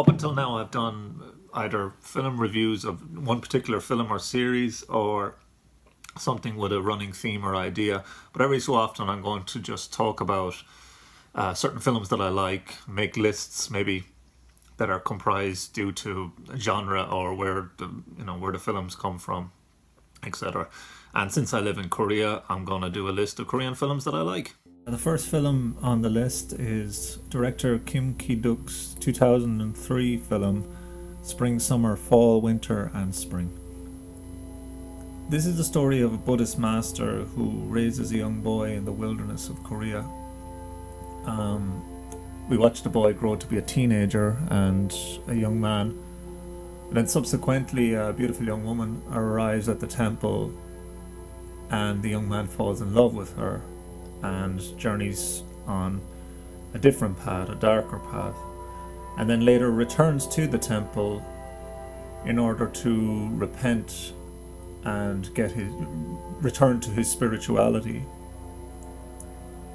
Up until now, I've done either film reviews of one particular film or series, or something with a running theme or idea. But every so often, I'm going to just talk about certain films that I like, make lists maybe that are comprised due to genre or where the films come from, etc. And since I live in Korea, I'm going to do a list of Korean films that I like. The first film on the list is director Kim Ki-duk's 2003 film Spring, Summer, Fall, Winter and Spring. This is the story of a Buddhist master who raises a young boy in the wilderness of Korea. We watch the boy grow to be a teenager and a young man. And then subsequently, a beautiful young woman arrives at the temple, and the young man falls in love with her and journeys on a different path, a darker path, and then later returns to the temple in order to repent and return to his spirituality.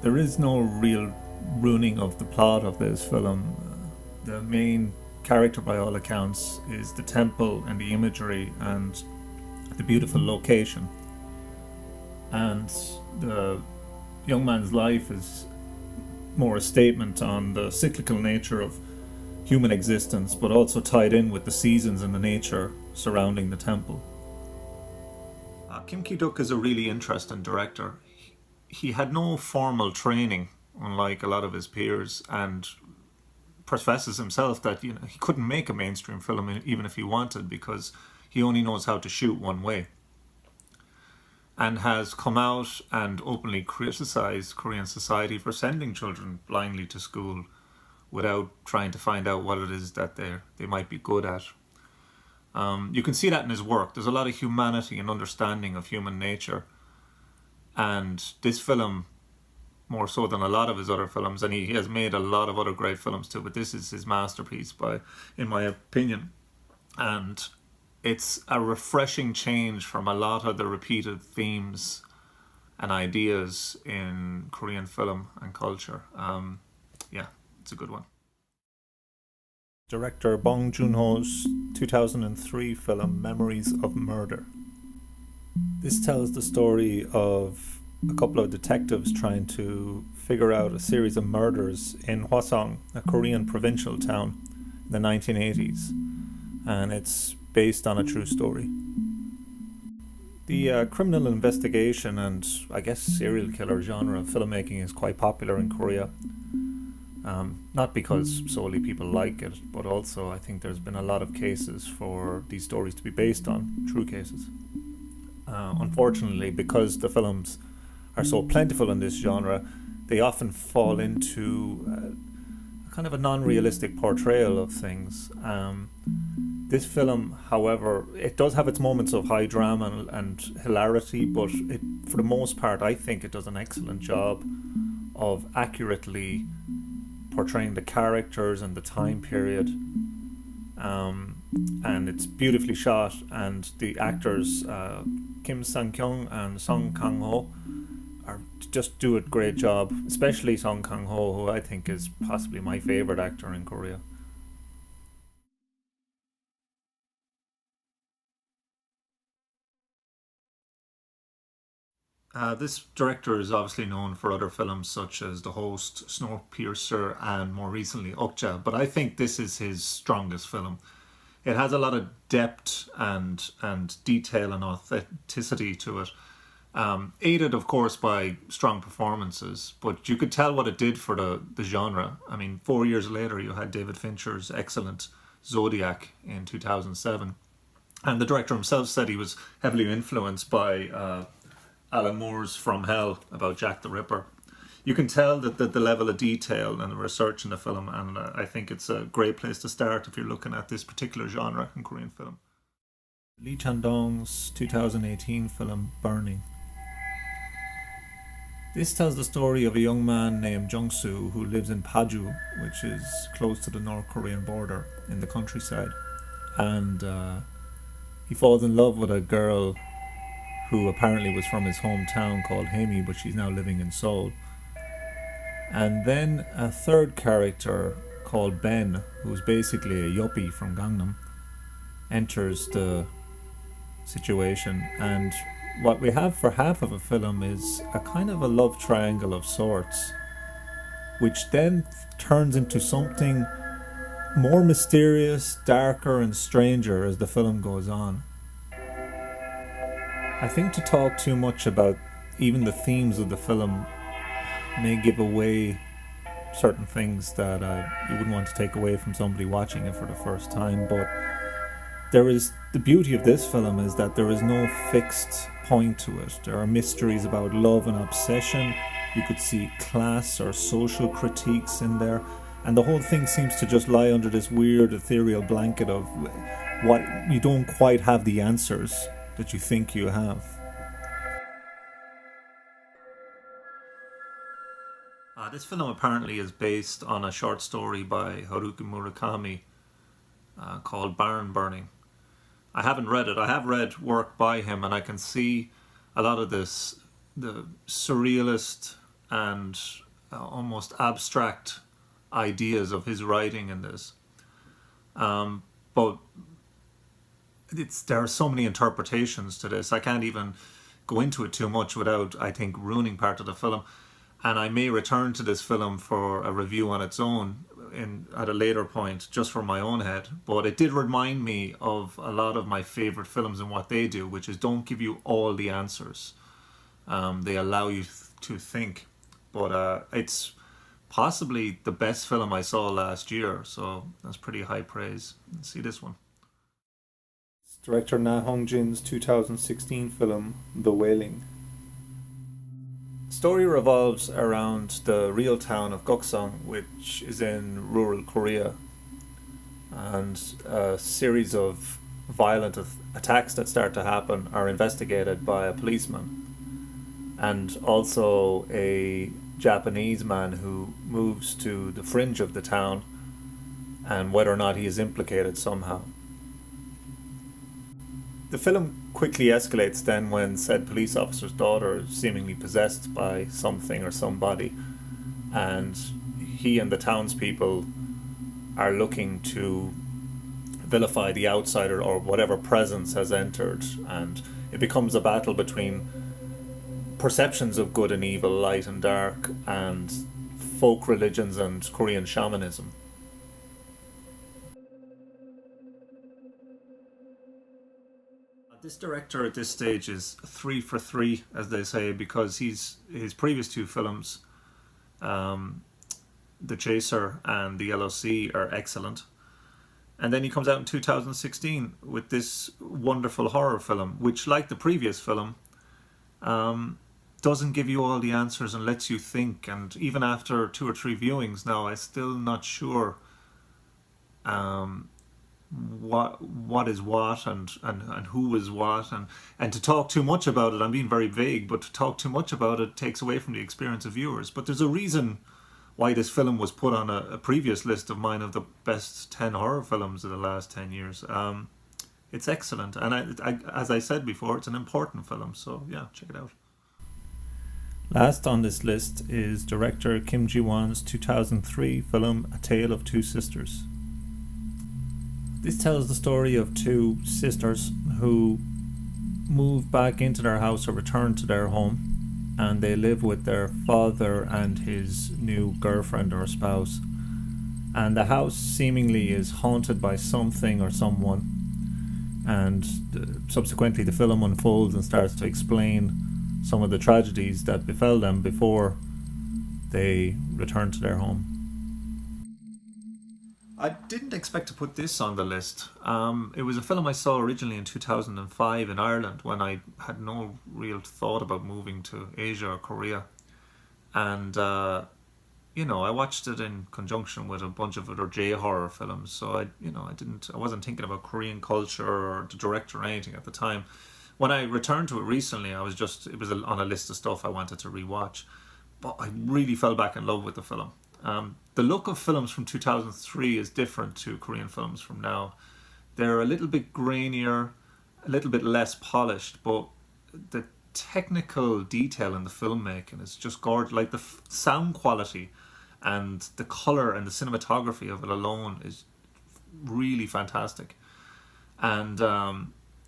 There is no real ruining of the plot of this film. The main character, by all accounts, is the temple and the imagery and the beautiful location. And the young man's life is more a statement on the cyclical nature of human existence, but also tied in with the seasons and the nature surrounding the temple. Kim Ki-duk is a really interesting director. He had no formal training, unlike a lot of his peers, and professes himself that he couldn't make a mainstream film even if he wanted, because he only knows how to shoot one way, and has come out and openly criticized Korean society for sending children blindly to school without trying to find out what it is that they might be good at. You can see that in his work. There's a lot of humanity and understanding of human nature, and this film, more so than a lot of his other films, and he has made a lot of other great films too, but this is his masterpiece in my opinion. And it's a refreshing change from a lot of the repeated themes and ideas in Korean film and culture. It's a good one. Director Bong Joon-ho's 2003 film Memories of Murder. This tells the story of a couple of detectives trying to figure out a series of murders in Hwasong, a Korean provincial town in the 1980s, and it's based on a true story. The criminal investigation and, I guess, serial killer genre of filmmaking is quite popular in Korea. Not because solely people like it, but also I think there's been a lot of cases for these stories to be based on true cases. Unfortunately, because the films are so plentiful in this genre, they often fall into kind of a non-realistic portrayal of things. This film, however, it does have its moments of high drama and hilarity, but for the most part, I think it does an excellent job of accurately portraying the characters and the time period. And it's beautifully shot, and the actors Kim Sang-kyung and Song Kang-ho just do a great job, especially Song Kang-ho, who I think is possibly my favorite actor in Korea. This director is obviously known for other films such as The Host, Snowpiercer, and more recently Okja, but I think this is his strongest film. It has a lot of depth and detail and authenticity to it, aided of course by strong performances, but you could tell what it did for the genre. I mean, 4 years later you had David Fincher's excellent Zodiac in 2007, and the director himself said he was heavily influenced by Alan Moore's From Hell about Jack the Ripper. You can tell that the level of detail and the research in the film, and I think it's a great place to start if you're looking at this particular genre in Korean film. Lee Chan-dong's 2018 film Burning. This tells the story of a young man named Jung-soo who lives in Paju, which is close to the North Korean border in the countryside, and he falls in love with a girl who apparently was from his hometown called Haemi, but she's now living in Seoul. And then a third character called Ben, who's basically a yuppie from Gangnam, enters the situation, and what we have for half of a film is a kind of a love triangle of sorts, which then turns into something more mysterious, darker, and stranger as the film goes on. I think to talk too much about even the themes of the film may give away certain things that you wouldn't want to take away from somebody watching it for the first time, but the beauty of this film is that there is no fixed point to it. There are mysteries about love and obsession. You could see class or social critiques in there, and the whole thing seems to just lie under this weird ethereal blanket of what you don't quite have the answers that you think you have. This film apparently is based on a short story by Haruki Murakami called Barn Burning. I haven't read it. I have read work by him, and I can see a lot of the surrealist and almost abstract ideas of his writing in this. But there are so many interpretations to this. I can't even go into it too much without, I think, ruining part of the film. And I may return to this film for a review on its own at a later point, just for my own head. But it did remind me of a lot of my favourite films and what they do, which is don't give you all the answers. They allow you to think. But it's possibly the best film I saw last year, so that's pretty high praise. Let's see this one. It's director Na Hong Jin's 2016 film, The Wailing. The story revolves around the real town of Gokseong, which is in rural Korea, and a series of violent attacks that start to happen are investigated by a policeman and also a Japanese man who moves to the fringe of the town, and whether or not he is implicated somehow. The film quickly escalates then when said police officer's daughter is seemingly possessed by something or somebody, and he and the townspeople are looking to vilify the outsider or whatever presence has entered, and it becomes a battle between perceptions of good and evil, light and dark, and folk religions and Korean shamanism. This director at this stage is 3 for 3, as they say, because his previous two films, The Chaser and The Yellow Sea, are excellent. And then he comes out in 2016 with this wonderful horror film, which, like the previous film, doesn't give you all the answers and lets you think. And even after 2 or 3 viewings now, I'm still not sure what is what and who is what, and to talk too much about it, I'm being very vague, but to talk too much about it takes away from the experience of viewers. But there's a reason why this film was put on a previous list of mine of the best 10 horror films of the last 10 years. It's excellent, and I as I said before, it's an important film, so yeah, check it out. Last on this list is director Kim Ji-won's 2003 film A Tale of Two Sisters. This tells the story of 2 sisters who move back into their house or return to their home, and they live with their father and his new girlfriend or spouse. And the house seemingly is haunted by something or someone, and subsequently the film unfolds and starts to explain some of the tragedies that befell them before they return to their home. I didn't expect to put this on the list. It was a film I saw originally in 2005 in Ireland when I had no real thought about moving to Asia or Korea. And, I watched it in conjunction with a bunch of other J-horror films. So I wasn't thinking about Korean culture or the director or anything at the time. When I returned to it recently, it was on a list of stuff I wanted to rewatch. But I really fell back in love with the film. The look of films from 2003 is different to Korean films from now. They're a little bit grainier, a little bit less polished, but the technical detail in the filmmaking is just gorgeous. Like the sound quality and the color and the cinematography of it alone is really fantastic. And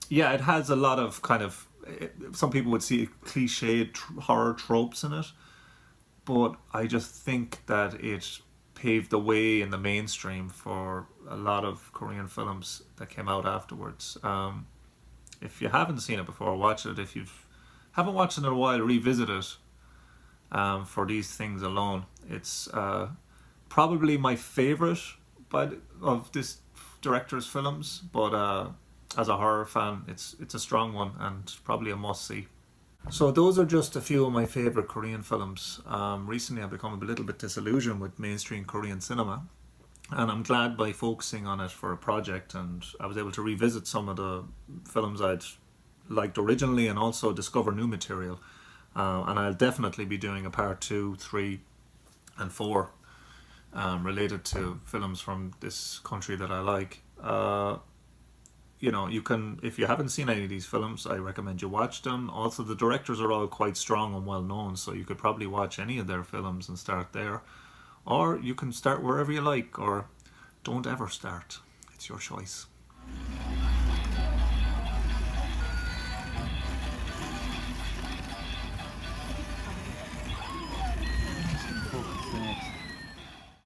yeah, it has a lot of kind of, some people would see cliched horror tropes in it, but I just think that it paved the way in the mainstream for a lot of Korean films that came out afterwards. If you haven't seen it before, watch it. If you haven't watched it in a while, revisit it for these things alone. It's probably my favorite of this director's films, but as a horror fan, it's a strong one and probably a must see. So those are just a few of my favorite Korean films. Recently, I've become a little bit disillusioned with mainstream Korean cinema, and I'm glad by focusing on it for a project, and I was able to revisit some of the films I'd liked originally and also discover new material. And I'll definitely be doing a part 2, 3, and 4 related to films from this country that I like. You can, if you haven't seen any of these films, I recommend you watch them. Also, the directors are all quite strong and well known, so you could probably watch any of their films and start there. Or you can start wherever you like, or don't ever start. It's your choice.